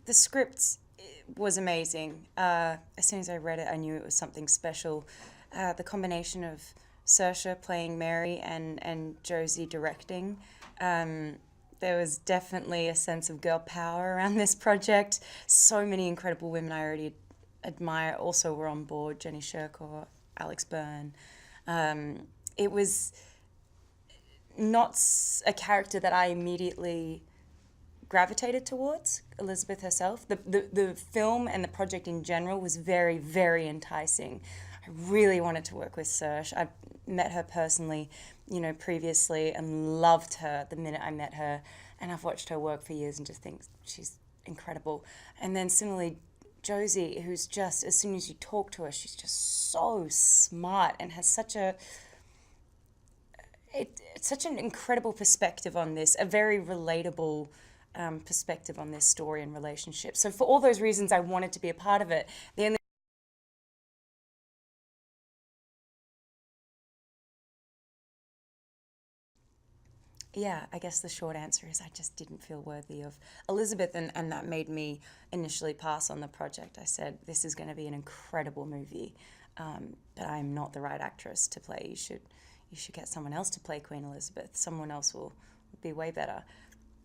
the script was amazing. As soon as I read it, I knew it was something special. The combination of Saoirse playing Mary and Josie directing, there was definitely a sense of girl power around this project. So many incredible women I already admire also were on board. Jenny Shercourt, Alex Byrne. It was not a character that I immediately gravitated towards, Elizabeth herself. The film and the project in general was very, very enticing. I really wanted to work with Saoirse. I met her personally, previously, and loved her the minute I met her. And I've watched her work for years and just think she's incredible. And then similarly, Josie, who's just, as soon as you talk to her, she's just so smart and has such such an incredible perspective on this, a very relatable perspective on this story and relationship. So for all those reasons, I wanted to be a part of it. The only Yeah, I guess the short answer is I just didn't feel worthy of Elizabeth, and that made me initially pass on the project. I said, this is going to be an incredible movie, but I'm not the right actress to play. You should get someone else to play Queen Elizabeth. Someone else will be way better.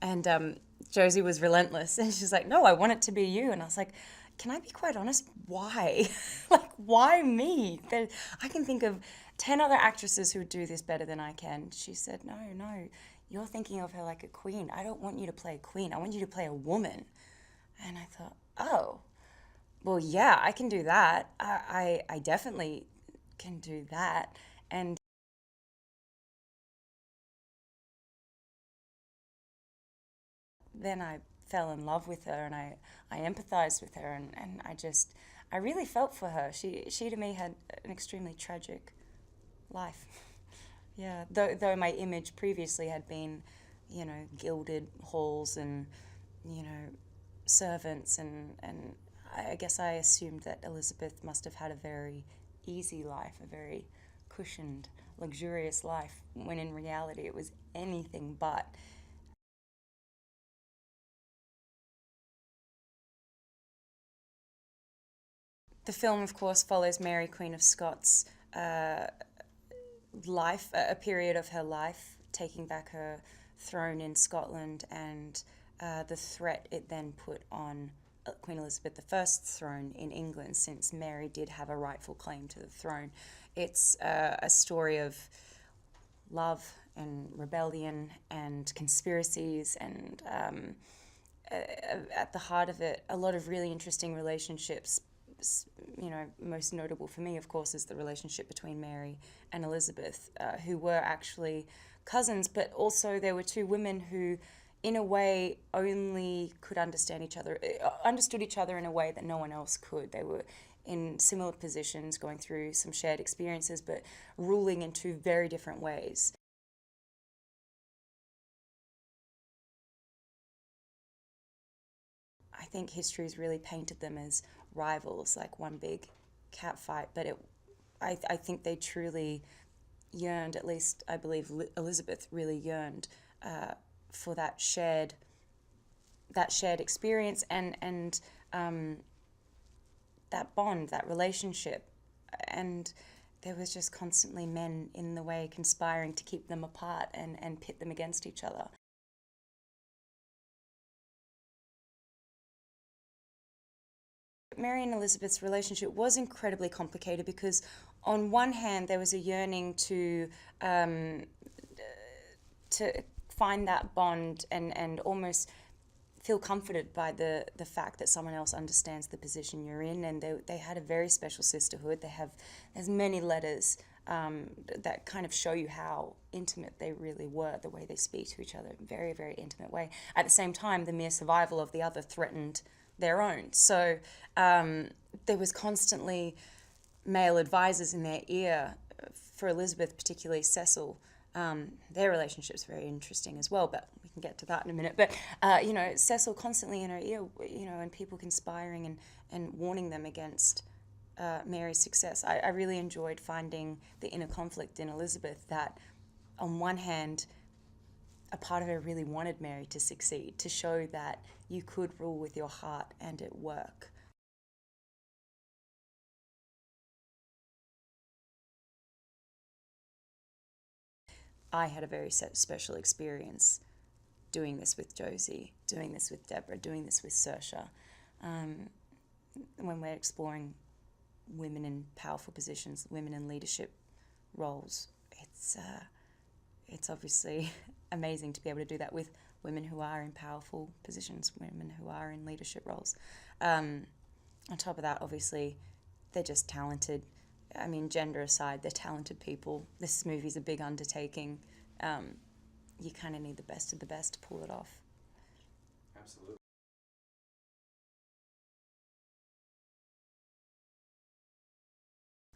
And Josie was relentless, and she's like, no, I want it to be you. And I was like, can I be quite honest? Why? Like, why me? I can think of 10 other actresses who would do this better than I can. She said, no, you're thinking of her like a queen. I don't want you to play a queen. I want you to play a woman. And I thought, oh, well, yeah, I can do that. I definitely can do that. And then I fell in love with her, and I empathized with her, and I really felt for her. She to me had an extremely tragic life. Yeah, though my image previously had been, gilded halls and, servants, and I guess I assumed that Elizabeth must have had a very easy life, a very cushioned, luxurious life, when in reality it was anything but. The film, of course, follows Mary, Queen of Scots' life, a period of her life, taking back her throne in Scotland, and the threat it then put on Queen Elizabeth I's throne in England, since Mary did have a rightful claim to the throne. It's a story of love and rebellion and conspiracies, and at the heart of it, a lot of really interesting relationships. Most notable for me, of course, is the relationship between Mary and Elizabeth, who were actually cousins, but also there were two women who, in a way, only could understood each other in a way that no one else could. They were in similar positions, going through some shared experiences, but ruling in two very different ways. I think history's really painted them as rivals, like one big catfight, but I think they truly yearned, at least I believe Elizabeth really yearned for that shared experience, and that bond, that relationship, and there was just constantly men in the way conspiring to keep them apart and pit them against each other. Mary and Elizabeth's relationship was incredibly complicated because, on one hand, there was a yearning to find that bond and almost feel comforted by the fact that someone else understands the position you're in, and they had a very special sisterhood. There's many letters that kind of show you how intimate they really were, the way they speak to each other, very, very intimate way. At the same time, the mere survival of the other threatened their own. So there was constantly male advisors in their ear. For Elizabeth, particularly Cecil, their relationship's very interesting as well, but we can get to that in a minute. But, Cecil constantly in her ear, and people conspiring and warning them against Mary's success. I really enjoyed finding the inner conflict in Elizabeth, that on one hand, a part of her really wanted Mary to succeed, to show that you could rule with your heart and it work. I had a very special experience doing this with Josie, doing this with Deborah, doing this with Saoirse. When we're exploring women in powerful positions, women in leadership roles, it's obviously amazing to be able to do that with women who are in powerful positions, women who are in leadership roles. On top of that, obviously, they're just talented. I mean, gender aside, they're talented people. This movie's a big undertaking. You kind of need the best of the best to pull it off. Absolutely.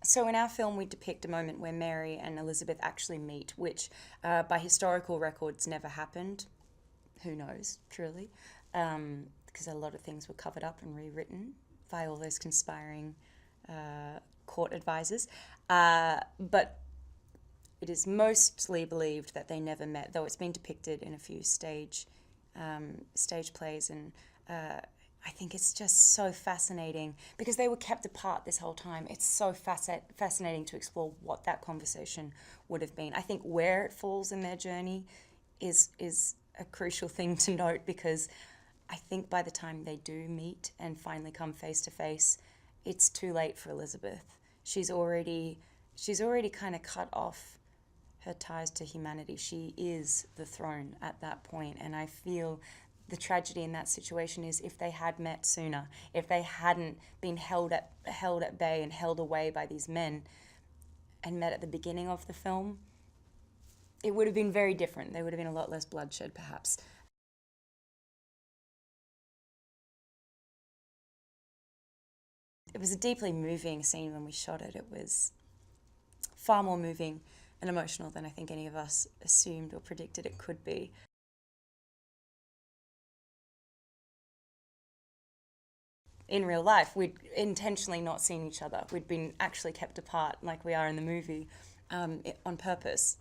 So in our film, we depict a moment where Mary and Elizabeth actually meet, which by historical records never happened. Who knows, truly? Because a lot of things were covered up and rewritten by all those conspiring court advisors. But it is mostly believed that they never met, though it's been depicted in a few stage plays, and I think it's just so fascinating because they were kept apart this whole time. It's so fascinating to explore what that conversation would have been. I think where it falls in their journey is a crucial thing to note, because I think by the time they do meet and finally come face to face, it's too late for Elizabeth. She's already kind of cut off her ties to humanity. She is the throne at that point, and I feel the tragedy in that situation is if they had met sooner, if they hadn't been held at bay and held away by these men and met at the beginning of the film, it would have been very different. There would have been a lot less bloodshed, perhaps. It was a deeply moving scene when we shot it. It was far more moving and emotional than I think any of us assumed or predicted it could be. In real life, we'd intentionally not seen each other. We'd been actually kept apart like we are in the movie on purpose.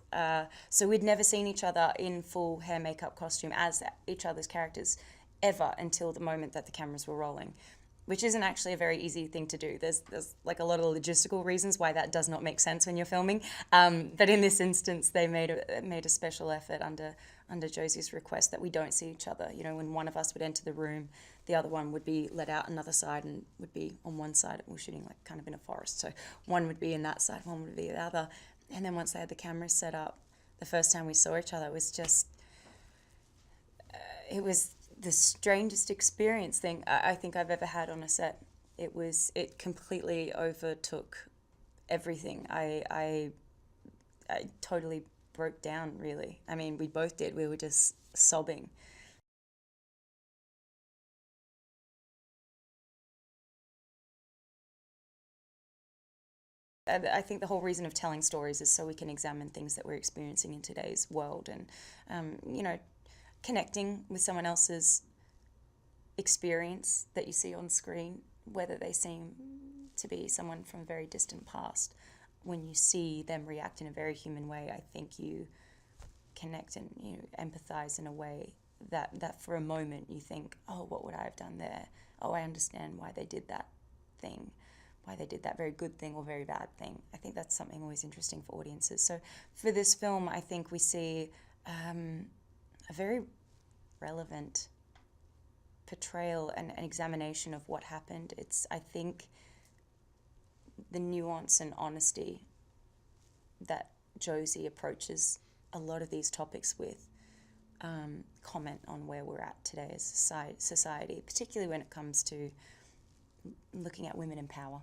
So we'd never seen each other in full hair, makeup, costume as each other's characters ever until the moment that the cameras were rolling, which isn't actually a very easy thing to do. There's like a lot of logistical reasons why that does not make sense when you're filming. But in this instance, they made a special effort under Josie's request that we don't see each other. You know, when one of us would enter the room, the other one would be let out another side and would be on one side. We're shooting like kind of in a forest, so one would be in that side, one would be the other. And then once they had the cameras set up, the first time we saw each other, it was just, it was the strangest experience thing I think I've ever had on a set. It completely overtook everything. I totally broke down, really. I mean, we both did. We were just sobbing. I think the whole reason of telling stories is so we can examine things that we're experiencing in today's world, and connecting with someone else's experience that you see on screen, whether they seem to be someone from a very distant past. When you see them react in a very human way, I think you connect and you empathize in a way that for a moment you think, oh, what would I have done there? Oh, I understand why they did that thing, why they did that very good thing or very bad thing. I think that's something always interesting for audiences. So for this film, I think we see a very relevant portrayal and an examination of what happened. It's, I think, the nuance and honesty that Josie approaches a lot of these topics with comment on where we're at today as society, particularly when it comes to looking at women in power.